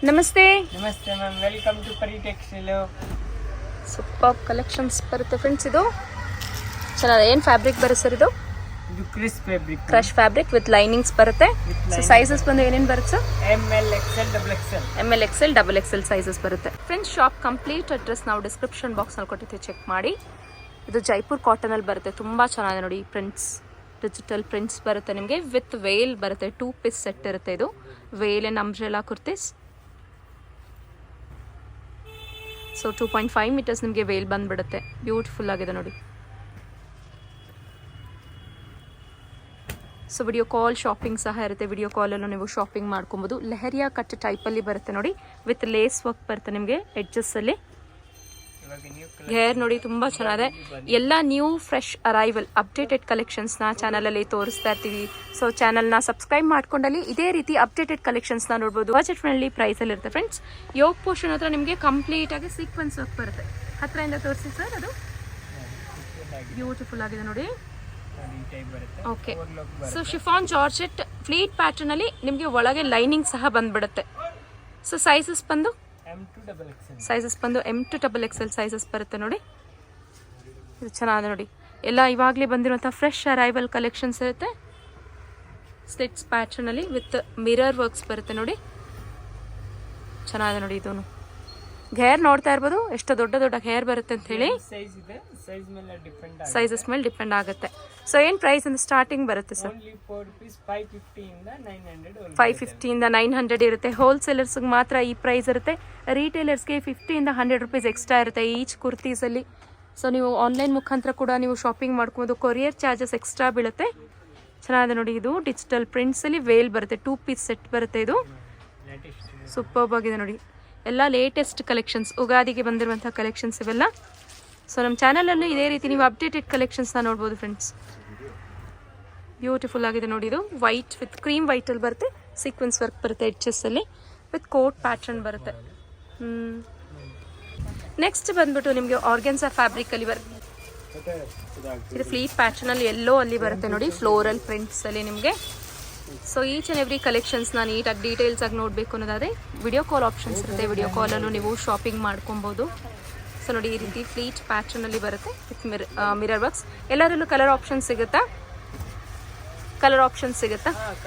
ನಮಸ್ತೆ. ನಮಸ್ತೆ ma'am, welcome to ಪರಿ ಟೆಕ್ಸ್ಟೈಲ್. ಸೂಪರ್ ಕಲೆಕ್ಷನ್ಸ್ ಬರುತ್ತೆ ಫ್ರೆಂಡ್ಸ್. ಇದು ಚೆನ್ನಾಗಿದೆ. ಏನು ಫ್ಯಾಬ್ರಿಕ್ ಬರುತ್ತೆ ಸರ್ ಇದು? ಇದು ಕ್ರಶ್ ಫ್ಯಾಬ್ರಿಕ್ ವಿತ್ ಲೈನಿಂಗ್ಸ್ ಬರುತ್ತೆ. ಸೊ ಸೈಜಸ್ ಬಂದು ಏನೇನು ಬರುತ್ತೆ sir? ML, XL, XXL. ML, XL, XXL sizes ಬರುತ್ತೆ ಫ್ರೆಂಡ್ಸ್. ಶಾಪ್ ಕಂಪ್ಲೀಟ್ ಅಡ್ರೆಸ್ ನಾವು ಡಿಸ್ಕ್ರಿಪ್ಷನ್ ಬಾಕ್ಸ್ನಲ್ಲಿ ಕೊಟ್ಟಿರ್ತೀವಿ, ಚೆಕ್ ಮಾಡಿ. ಇದು ಜೈಪುರ್ ಕಾಟನಲ್ಲಿ ಬರುತ್ತೆ. ತುಂಬ ಚೆನ್ನಾಗಿದೆ ನೋಡಿ. ಪ್ರಿಂಟ್ಸ್, ಡಿಜಿಟಲ್ ಪ್ರಿಂಟ್ಸ್ ಬರುತ್ತೆ ನಿಮಗೆ. ವಿತ್ ವೇಲ್ ಬರುತ್ತೆ. 2 ಪೀಸ್ ಸೆಟ್ ಇರುತ್ತೆ. ಇದು veil and umbrella kurtis. So 2.5 metres ನಿಮಗೆ ವೇಲ್ ಬಂದುಬಿಡುತ್ತೆ. ಬ್ಯೂಟಿಫುಲ್ ಆಗಿದೆ ನೋಡಿ. ಸೊ ವಿಡಿಯೋ ಕಾಲ್ ಶಾಪಿಂಗ್ ಸಹ ಇರುತ್ತೆ. ವಿಡಿಯೋ ಕಾಲಲ್ಲೂ ನೀವು ಶಾಪಿಂಗ್ ಮಾಡ್ಕೊಬೋದು. ಲೆಹರಿಯಾ ಕಟ್ ಟೈಪಲ್ಲಿ ಬರುತ್ತೆ ನೋಡಿ. ವಿತ್ ಲೇಸ್ ವರ್ಕ್ ಬರುತ್ತೆ ನಿಮಗೆ ಎಡ್ಜಸ್ಸಲ್ಲಿ. ಹೇರ್ ನೋಡಿ ತುಂಬ ಚೆನ್ನಾಗಿದೆ. ಎಲ್ಲ ನ್ಯೂ ಫ್ರೆಶ್ ಅರೈವಲ್ ಅಪ್ಡೇಟೆಡ್ ಕಲೆಕ್ಷನ್ಸ್ನ ಚಾನಲಲ್ಲಿ ತೋರಿಸ್ತಾ ಇರ್ತೀವಿ. ಸೊ ಚಾನಲ್ನ ಸಬ್ಸ್ಕ್ರೈಬ್ ಮಾಡ್ಕೊಂಡಲ್ಲಿ ಇದೇ ರೀತಿ ಅಪ್ಡೇಟೆಡ್ ಕಲೆಕ್ಷನ್ಸ್ನ ನೋಡ್ಬೋದು. ಬಜೆಟ್ ಫ್ರೆಂಡ್ಲಿ ಪ್ರೈಸಲ್ಲಿ ಇರುತ್ತೆ ಫ್ರೆಂಡ್ಸ್. ಯೋಗ್ ಪೋರ್ಷನ್ ಹತ್ರ ನಿಮಗೆ ಕಂಪ್ಲೀಟಾಗಿ ಸೀಕ್ವೆನ್ಸ್ ವರ್ಕ್ ಬರುತ್ತೆ. ಹತ್ತಿರದಿಂದ ತೋರಿಸಿ ಸರ್. ಅದು ಬ್ಯೂಟಿಫುಲ್ ಆಗಿದೆ ನೋಡಿ. Okay. So chiffon georgette pleat ಪ್ಯಾಟರ್ನಲ್ಲಿ ನಿಮಗೆ ಒಳಗೆ ಲೈನಿಂಗ್ ಸಹ ಬಂದ್ಬಿಡುತ್ತೆ. ಸೊ ಸೈಜಸ್ ಬಂದು M to XXL ಸೈಜಸ್ ಬರುತ್ತೆ ನೋಡಿ. ಇದು ಚೆನ್ನಾಗಿದೆ ನೋಡಿ. ಎಲ್ಲ ಇವಾಗಲೇ ಬಂದಿರುವಂಥ ಫ್ರೆಶ್ ಅರೈವಲ್ ಕಲೆಕ್ಷನ್ಸ್ ಇರುತ್ತೆ. ಸ್ಲಿಟ್ಸ್ ಪ್ಯಾಟರ್ನಲ್ಲಿ ವಿತ್ ಮಿರರ್ ವರ್ಕ್ಸ್ ಬರುತ್ತೆ ನೋಡಿ. ಚೆನ್ನಾಗಿದೆ ನೋಡಿ. ಇದು ಹೇರ್ ನೋಡ್ತಾ ಇರ್ಬೋದು ಎಷ್ಟು ದೊಡ್ಡ ದೊಡ್ಡ ಹೇರ್ ಬರುತ್ತೆ ಅಂತ ಹೇಳಿ. ಸೈಜಸ್ ಮೇಲೆ ಡಿಪೆಂಡ್ ಆಗುತ್ತೆ. ಸೊ ಏನು ಪ್ರೈಸ್ ಅಂತ ಸ್ಟಾರ್ಟಿಂಗ್ ಬರುತ್ತೆ ಸರ್? 550 ಇಂದ 900 ಇರುತ್ತೆ. ಹೋಲ್ಸೇಲರ್ಸ್ಗೆ ಮಾತ್ರ ಈ ಪ್ರೈಸ್ ಇರುತ್ತೆ. ರೀಟೇಲರ್ಸ್ಗೆ 50 ಇಂದ 100 ರೂಪೀಸ್ ಎಕ್ಸ್ಟ್ರಾ ಇರುತ್ತೆ ಈಚ್ ಕುರ್ತೀಸಲ್ಲಿ. ಸೊ ನೀವು ಆನ್ಲೈನ್ ಮುಖಾಂತರ ಕೂಡ ನೀವು ಶಾಪಿಂಗ್ ಮಾಡ್ಕೋಬೋದು. ಕೊರಿಯರ್ ಚಾರ್ಜಸ್ ಎಕ್ಸ್ಟ್ರಾ ಬೀಳುತ್ತೆ. ಚೆನ್ನಾಗಿದೆ ನೋಡಿ. ಇದು ಡಿಜಿಟಲ್ ಪ್ರಿಂಟ್ಸಲ್ಲಿ ವೇಲ್ ಬರುತ್ತೆ. 2 ಪೀಸ್ ಸೆಟ್ ಬರುತ್ತೆ. ಇದು ಸೂಪರ್ಬ್ ಆಗಿದೆ ನೋಡಿ. ಎಲ್ಲ ಲೇಟೆಸ್ಟ್ ಕಲೆಕ್ಷನ್ಸ್, ಉಗಾದಿಗೆ ಬಂದಿರುವಂಥ ಕಲೆಕ್ಷನ್ಸ್ ಇವೆಲ್ಲ. ಸೊ ನಮ್ಮ ಚಾನಲಲ್ಲೂ ಇದೇ ರೀತಿ ನೀವು ಅಪ್ಡೇಟೆಡ್ ಕಲೆಕ್ಷನ್ಸ್ನ ನೋಡ್ಬೋದು ಫ್ರೆಂಡ್ಸ್. ಬ್ಯೂಟಿಫುಲ್ ಆಗಿದೆ ನೋಡಿ. ಇದು ವೈಟ್ ವಿತ್ ಕ್ರೀಮ್ ವೈಟಲ್ಲಿ ಬರುತ್ತೆ. ಸೀಕ್ವೆನ್ಸ್ ವರ್ಕ್ ಬರುತ್ತೆ ಎಡ್ಜಸ್ಸಲ್ಲಿ ವಿತ್ ಕೋಟ್ ಪ್ಯಾಟರ್ನ್ ಬರುತ್ತೆ. ನೆಕ್ಸ್ಟ್ ಬಂದ್ಬಿಟ್ಟು ನಿಮಗೆ ಆರ್ಗೆನ್ಸಾ ಫ್ಯಾಬ್ರಿಕಲ್ಲಿ ಬರುತ್ತೆ. ಇದು ಫ್ಲೀಟ್ ಪ್ಯಾಟರ್ನಲ್ಲಿ ಎಲ್ಲೋ ಅಲ್ಲಿ ಬರುತ್ತೆ ನೋಡಿ. ಫ್ಲೋರಲ್ ಪ್ರಿಂಟ್ಸಲ್ಲಿ ನಿಮಗೆ. ಸೊ ಈಚ್ ಆ್ಯಂಡ್ ಎವ್ರಿ ಕಲೆಕ್ಷನ್ಸ್ನ ನೀಟಾಗಿ ಡೀಟೇಲ್ಸಾಗಿ ನೋಡಬೇಕು ಅನ್ನೋದಾದರೆ ವಿಡಿಯೋ ಕಾಲ್ ಆಪ್ಷನ್ಸ್ ಇರುತ್ತೆ. ವಿಡಿಯೋ ಕಾಲಲ್ಲೂ ನೀವು ಶಾಪಿಂಗ್ ಮಾಡ್ಕೊಬೋದು. ಸೊ ನೋಡಿ, ಈ ರೀತಿ ಫ್ಲೀಟ್ ಪ್ಯಾಟರ್ನಲ್ಲಿ ಬರುತ್ತೆ ವಿತ್ ಮಿರರ್ ವರ್ಕ್ಸ್. ಎಲ್ಲರಲ್ಲೂ ಕಲರ್ ಆಪ್ಷನ್ ಸಿಗುತ್ತಾ?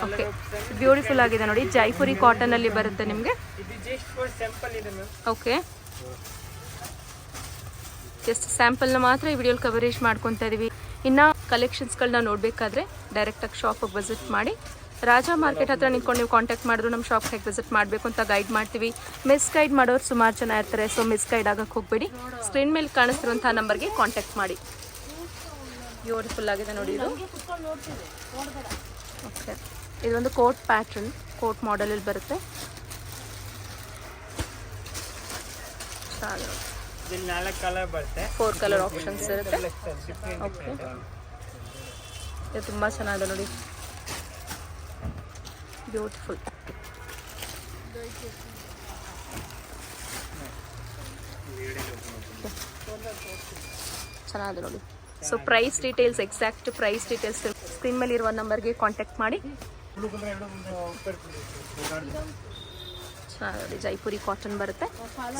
ಓಕೆ. ಬ್ಯೂಟಿಫುಲ್ ಆಗಿದೆ ನೋಡಿ. ಜೈಪುರಿ ಕಾಟನಲ್ಲಿ ಬರುತ್ತೆ ನಿಮಗೆ. ಓಕೆ. ಜಸ್ಟ್ ಸ್ಯಾಂಪಲ್ನ ಮಾತ್ರ ಈ ವಿಡಿಯೋಲಿ ಕವರೇಜ್ ಮಾಡ್ಕೊತಾ ಇದೀವಿ. ಇನ್ನು ಕಲೆಕ್ಷನ್ಸ್ಗಳನ್ನ ನೋಡಬೇಕಾದ್ರೆ ಡೈರೆಕ್ಟಾಗಿ ಶಾಪಿಗೆ ವಿಸಿಟ್ ಮಾಡಿ. ರಾಜಾ ಮಾರ್ಕೆಟ್ ಹತ್ರ ನಿಂತ್ಕೊಂಡು ನೀವು ಕಾಂಟ್ಯಾಕ್ಟ್ ಮಾಡಿದ್ರು ನಮ್ಮ ಶಾಪ್ ಹೇಗೆ ವಿಸಿಟ್ ಮಾಡಬೇಕು ಅಂತ ಗೈಡ್ ಮಾಡ್ತೀವಿ. ಮಿಸ್ ಗೈಡ್ ಮಾಡೋರು ಸುಮಾರು ಜನ ಇರ್ತಾರೆ. ಸೊ ಮಿಸ್ ಗೈಡ್ ಆಗಕ್ಕೆ ಹೋಗಬೇಡಿ. ಸ್ಕ್ರೀನ್ ಮೇಲೆ ಕಾಣಿಸ್ತಿರುವಂಥ ನಂಬರ್ಗೆ ಕಾಂಟ್ಯಾಕ್ಟ್ ಮಾಡಿ. ಬ್ಯೂಟಿಫುಲ್ ಆಗಿದೆ ನೋಡಿ ಇದು. ಓಕೆ. ಇದೊಂದು ಕೋಟ್ ಪ್ಯಾಟರ್ನ್, ಕೋಟ್ ಮಾಡೆಲಲ್ಲಿ ಬರುತ್ತೆ. 4 ಕಲರ್ ಆಪ್ಷನ್ಸ್ ಇರುತ್ತೆ. ಓಕೆ. ಇದು ತುಂಬ ಚೆನ್ನಾಗಿದೆ ನೋಡಿ. ಬ್ಯೂಟಿಫುಲ್. ಚೆನ್ನಾಗಿದೆ ನೋಡಿ. So price details, exact price details screen ಮೇಲೆ ಇರುವ ನಂಬರ್ಗೆ ಕಾಂಟ್ಯಾಕ್ಟ್ ಮಾಡಿ. ಚೆನ್ನಾಗಿದೆ. ಜೈಪುರಿ ಕಾಟನ್ ಬರುತ್ತೆ.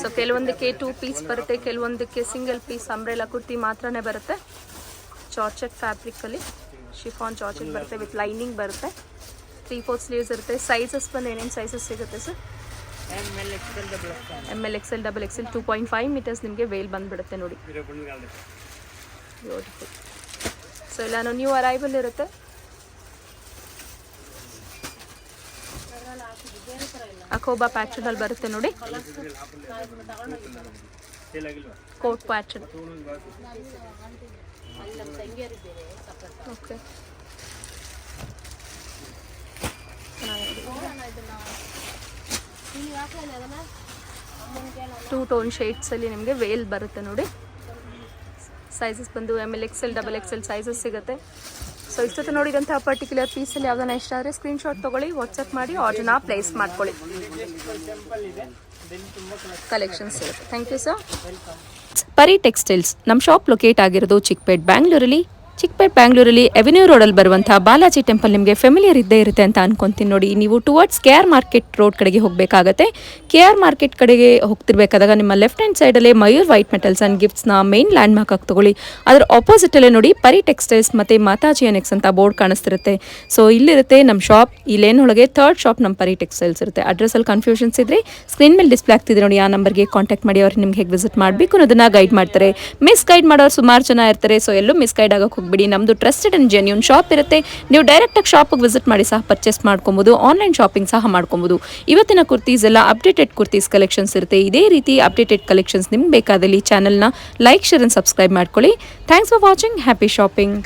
ಸೊ ಕೆಲವೊಂದಕ್ಕೆ 2 ಪೀಸ್ ಬರುತ್ತೆ, ಕೆಲವೊಂದಕ್ಕೆ ಸಿಂಗಲ್ ಪೀಸ್ ಅಂಬ್ರೆಲಾ ಕುರ್ತಿ ಮಾತ್ರನೇ ಬರುತ್ತೆ. ಜಾರ್ಜೆಟ್ ಫ್ಯಾಬ್ರಿಕಲ್ಲಿ ಶಿಫಾನ್ ಜಾರ್ಜೆಟ್ ಬರುತ್ತೆ ವಿತ್ ಲೈನಿಂಗ್ ಬರುತ್ತೆ. 3/4 ಸ್ಲೀವ್ಸ್ ಇರುತ್ತೆ. ಸೈಜಸ್ ಬಂದು ಏನೇನು ಸೈಜಸ್ ಸಿಗುತ್ತೆ sir? ML, XL, XXL 2.5 metres ನಿಮಗೆ ವೇಲ್ ಬಂದುಬಿಡುತ್ತೆ ನೋಡಿ. ಬ್ಯೂಟಿಫುಲ್. ಸೊ ಎಲ್ಲಾನು ನ್ಯೂ ಅರೈವಲ್ ಇರುತ್ತೆ. ಅಕೋಬಾ ಪ್ಯಾಟರ್ನಲ್ಲಿ ಬರುತ್ತೆ ನೋಡಿ. Coat pattern. ಓಕೆ. 2 ಟೋನ್ ಶೇಡ್ಸಲ್ಲಿ ನಿಮಗೆ ವೇಲ್ ಬರುತ್ತೆ ನೋಡಿ. ಸೈಜಸ್ ಬಂದು ML, XL, XXL ಸೈಜಸ್ ಸಿಗುತ್ತೆ. ಸೊ ಇಷ್ಟೊತ್ತು ನೋಡಿದಂಥ ಪರ್ಟಿಕ್ಯುಲರ್ ಪೀಸಲ್ಲಿ ಯಾವುದನ್ನ ಇಷ್ಟ ಆದರೆ ಸ್ಕ್ರೀನ್ಶಾಟ್ ತೊಗೊಳ್ಳಿ, ವಾಟ್ಸಪ್ ಮಾಡಿ ಆರ್ಡರ್ನ ಪ್ಲೇಸ್ ಮಾಡ್ಕೊಳ್ಳಿ. ಕಲೆಕ್ಷನ್ಸ್ ಇರುತ್ತೆ. Thank you sir. Pari Textiles ನಮ್ಮ ಶಾಪ್ ಲೊಕೇಟ್ ಆಗಿರೋದು ಚಿಕ್ಕಪೇಟ್, ಬ್ಯಾಂಗ್ಳೂರಲ್ಲಿ. ಚಿಕ್ಕಪೇಟೆ ಬ್ಯಾಂಗ್ಳೂರಲ್ಲಿ ಎವೆನ್ಯೂ ರೋಡಲ್ಲಿ ಬರುವಂಥ ಬಾಲಾಜಿ ಟೆಂಪಲ್ ನಿಮಗೆ ಫೆಮಿಲಿಯರ್ ಇದ್ದೇ ಇರುತ್ತೆ ಅಂತ ಅನ್ಕೊಂತೀನಿ ನೋಡಿ. ನೀವು towards K R market road ಕಡೆಗೆ ಹೋಗಬೇಕಾಗತ್ತೆ. ಕೆ ಆರ್ ಮಾರ್ಕೆಟ್ ಕಡೆಗೆ ಹೋಗ್ತಿರ್ಬೇಕಾದಾಗ ನಿಮ್ಮ ಲೆಫ್ಟ್ ಹ್ಯಾಂಡ್ ಸೈಡಲ್ಲೇ ಮಯೂರ್ ವೈಟ್ ಮೆಟಲ್ಸ್ ಆ್ಯಂಡ್ ಗಿಫ್ಟ್ಸ್ನ ಮೇನ್ ಲ್ಯಾಂಡ್ ಮಾರ್ಕ್ ಆಗಿ ತಗೊಳ್ಳಿ. ಅದರ ಆಪೋಸಿಟಲ್ಲೇ ನೋಡಿ ಪರಿ ಟೆಕ್ಸ್ಟೈಲ್ಸ್ ಮತ್ತು ಮಾತಾಜಿ ಅನೆಕ್ಸ್ ಅಂತ ಬೋರ್ಡ್ ಕಾಣಿಸ್ತಿರುತ್ತೆ. ಸೊ ಇಲ್ಲಿರುತ್ತೆ ನಮ್ಮ ಶಾಪ್. ಈ ಲೇನ್ ಒಳಗೆ ಥರ್ಡ್ ಶಾಪ್ ನಮ್ಮ ಪರಿ ಟೆಕ್ಸ್ಟೈಲ್ಸ್ ಇರುತ್ತೆ. ಅಡ್ರೆಸ್ಸಲ್ಲಿ ಕನ್ಫ್ಯೂಷನ್ಸ್ ಇದ್ದರೆ ಸ್ಕ್ರೀನ್ ಮೇಲೆ ಡಿಸ್ಪ್ಲೇ ಆಗ್ತಿದೆ ನೋಡಿ, ಆ ನಂಬರ್ಗೆ ಕಾಂಟ್ಯಾಕ್ಟ್ ಮಾಡಿ. ಅವ್ರಿಗೆ ನಿಮ್ಗೆ ಹೇಗೆ ವಿಸಿಟ್ ಮಾಡಬೇಕು ಅನ್ನೋದನ್ನ ಗೈಡ್ ಮಾಡ್ತಾರೆ. ಮಿಸ್ ಗೈಡ್ ಮಾಡೋರು ಸುಮಾರು ಜನ ಇರ್ತಾರೆ. ಸೊ ಎಲ್ಲೂ ಮಿಸ್ ಗೈಡ್ ಆಗೋಕ್ಕೆ ಹೋಗ್ಬಿಡಿ. ನಮ್ಮದು ಟ್ರಸ್ಟೆಡ್ ಆ್ಯಂಡ್ ಜೆನ್ಯೂನ್ ಶಾಪ್ ಇರುತ್ತೆ. ನೀವು ಡೈರೆಕ್ಟಾಗಿ ಶಾಪಿಗೆ ವಿಸಿಟ್ ಮಾಡಿ ಸಹ ಪರ್ಚೇಸ್ ಮಾಡ್ಕೊಬೋದು. ಆನ್ಲೈನ್ ಶಾಪಿಂಗ್ ಸಹ ಮಾಡ್ಕೊಬೋದು. ಇವತ್ತಿನ ಕುರ್ತೀಸ್ ಎಲ್ಲ ಅಪ್ಡೇಟೆಡ್ ಕುರ್ತೀಸ್ ಕಲೆಕ್ಷನ್ಸ್ ಇರುತ್ತೆ. ಇದೇ ರೀತಿ ಅಪ್ಡೇಟೆಡ್ ಕಲೆಕ್ಷನ್ಸ್ ನಿಮ್ಗೆ ಬೇಕಾದಲ್ಲಿ ಚಾನಲ್ನ ಲೈಕ್, ಶೇರ್ ಆ್ಯಂಡ್ ಸಬ್ಸ್ಕ್ರೈಬ್ ಮಾಡ್ಕೊಳ್ಳಿ. Thanks for watching. Happy shopping.